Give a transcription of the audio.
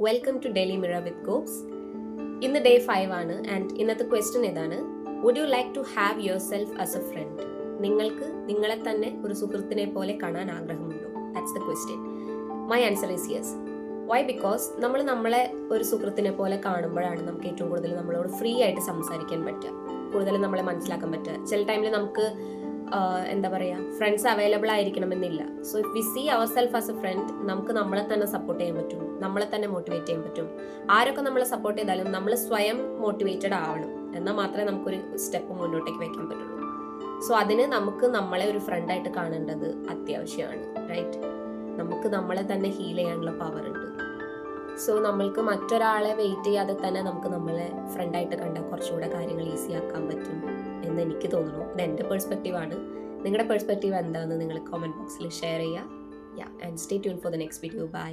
Welcome to daily mirror with cops. ഇന്ന് day 5 ആണ് and ഇന്നത്തെ ക്വസ്റ്റ്യൻ ഇതാണ്: would you like to have yourself as a friend? നിങ്ങൾക്ക് നിങ്ങളെ തന്നെ ഒരു സുഹൃത്തിനെ പോലെ കാണാൻ ആഗ്രഹമുണ്ടോ? That's the question. My answer is yes. Why? Because നമ്മളെ ഒരു സുഹൃത്തിനെ പോലെ കാണുമ്പോഴാണ് നമുക്ക് ഏറ്റവും കൂടുതൽ നമ്മളോട് ഫ്രീ ആയിട്ട് സംസാരിക്കാൻ പറ്റുക, കൂടുതൽ നമ്മളെ മനസ്സിലാക്കാൻ പറ്റുക. ചില ടൈമിൽ നമുക്ക് എന്താ പറയുക, ഫ്രണ്ട്സ് അവൈലബിൾ ആയിരിക്കണമെന്നില്ല. So if we see our self as a friend, നമുക്ക് നമ്മളെ തന്നെ സപ്പോർട്ട് ചെയ്യാൻ പറ്റും, നമ്മളെ തന്നെ മോട്ടിവേറ്റ് ചെയ്യാൻ പറ്റും. ആരൊക്കെ നമ്മളെ സപ്പോർട്ട് ചെയ്താലും നമ്മൾ സ്വയം മോട്ടിവേറ്റഡ് ആവണം, എന്നാൽ മാത്രമേ നമുക്കൊരു സ്റ്റെപ്പ് മുന്നോട്ടേക്ക് വെക്കാൻ പറ്റുള്ളൂ. സോ അതിന് നമുക്ക് നമ്മളെ ഒരു ഫ്രണ്ടായിട്ട് കാണേണ്ടത് അത്യാവശ്യമാണ്, റൈറ്റ്? നമുക്ക് നമ്മളെ തന്നെ ഹീൽ ചെയ്യാനുള്ള പവർ ഉണ്ട്. സോ നമ്മൾക്ക് മറ്റൊരാളെ വെയിറ്റ് ചെയ്യാതെ തന്നെ നമുക്ക് നമ്മളെ ഫ്രണ്ടായിട്ട് കണ്ടാൽ കുറച്ചുകൂടെ കാര്യങ്ങൾ ഈസി ആക്കാൻ പറ്റും എന്ന് എനിക്ക് തോന്നുന്നു. ഇത് എൻ്റെ പെർസ്പെക്റ്റീവാണ്. നിങ്ങളുടെ പെർസ്പെക്റ്റീവ് എന്താണെന്ന് നിങ്ങൾ കമൻറ്റ് ബോക്സിൽ ഷെയർ ചെയ്യുക. And stay tune for the next video. By.